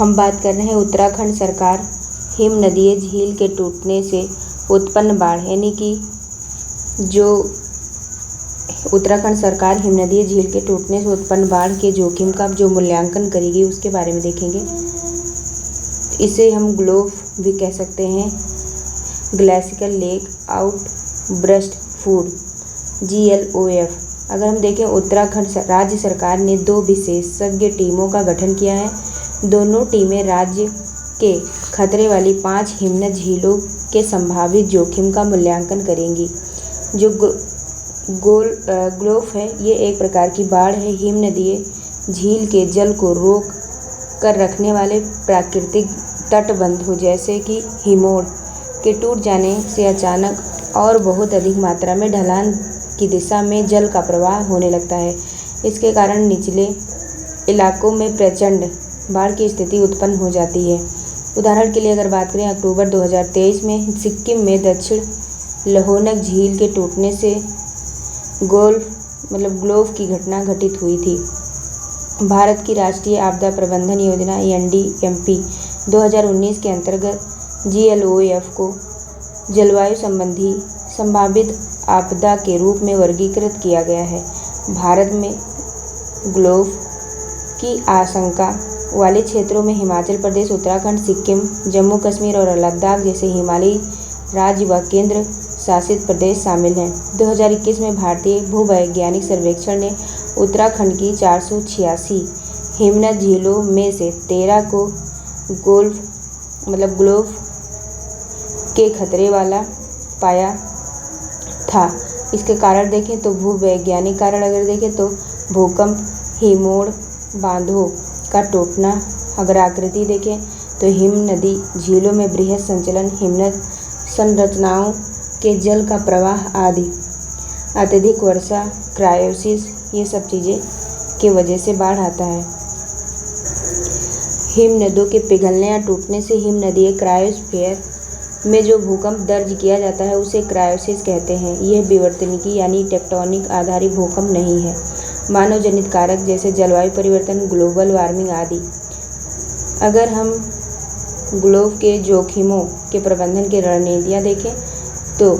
हम बात कर रहे हैं उत्तराखंड सरकार हिम नदीय झील के टूटने से उत्पन्न बाढ़, यानी कि जो उत्तराखंड सरकार हिम नदीय झील के टूटने से उत्पन्न बाढ़ के जोखिम का जो मूल्यांकन करेगी उसके बारे में देखेंगे। इसे हम ग्लोव भी कह सकते हैं, glacial lake outburst food, GLOF। अगर हम देखें, उत्तराखंड राज्य सरकार ने 2 विशेषज्ञ टीमों का गठन किया है। दोनों टीमें राज्य के खतरे वाली 5 हिमनद झीलों के संभावित जोखिम का मूल्यांकन करेंगी। जो ग्लोफ है, ये एक प्रकार की बाढ़ है। हिम नदीय झील के जल को रोक कर रखने वाले प्राकृतिक तटबंधों जैसे कि हिमोड़ के टूट जाने से अचानक और बहुत अधिक मात्रा में ढलान की दिशा में जल का प्रवाह होने लगता है। इसके कारण निचले इलाकों में प्रचंड बाढ़ की स्थिति उत्पन्न हो जाती है। उदाहरण के लिए अगर बात करें, अक्टूबर 2023 में सिक्किम में दक्षिण लोहनक झील के टूटने से ग्लोव की घटना घटित हुई थी। भारत की राष्ट्रीय आपदा प्रबंधन योजना NDMP 2019 के अंतर्गत GLOF को जलवायु संबंधी संभावित आपदा के रूप में वर्गीकृत किया गया है। भारत में ग्लोव की आशंका वाले क्षेत्रों में हिमाचल प्रदेश, उत्तराखंड, सिक्किम, जम्मू कश्मीर और लद्दाख जैसे हिमालयी राज्य व केंद्र शासित प्रदेश शामिल हैं। 2021 में भारतीय भूवैज्ञानिक सर्वेक्षण ने उत्तराखंड की 486 हिमनद झीलों में से 13 को ग्लोव के खतरे वाला पाया था। इसके कारण देखें तो भूवैज्ञानिक कारण अगर देखें तो भूकंप, हिमोड़ बांधों का टूटना। अगर आकृति देखें तो हिम नदी झीलों में बृहद संचलन, हिमनद संरचनाओं के जल का प्रवाह आदि, अत्यधिक वर्षा, क्रायोसिस, ये सब चीज़ें की वजह से बाढ़ आता है। हिम नदों के पिघलने या टूटने से हिम नदीय क्रायोस्फीयर में जो भूकंप दर्ज किया जाता है उसे क्रायोसिस कहते हैं। यह विवर्तनिकी यानी टेक्टोनिक आधारित भूकंप नहीं है। मानव जनित कारक जैसे जलवायु परिवर्तन, ग्लोबल वार्मिंग आदि। अगर हम ग्लोव के जोखिमों के प्रबंधन की रणनीतियाँ देखें तो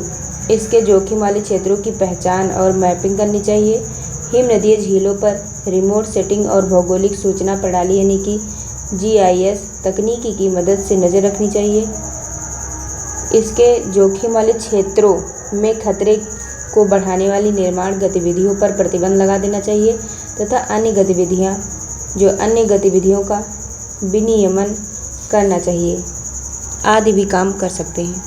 इसके जोखिम वाले क्षेत्रों की पहचान और मैपिंग करनी चाहिए। हिम नदीय झीलों पर रिमोट सेटिंग और भौगोलिक सूचना प्रणाली यानी कि GIS तकनीकी की मदद से नज़र रखनी चाहिए। इसके जोखिम वाले क्षेत्रों में खतरे को बढ़ाने वाली निर्माण गतिविधियों पर प्रतिबंध लगा देना चाहिए तथा अन्य गतिविधियों का विनियमन करना चाहिए आदि भी काम कर सकते हैं।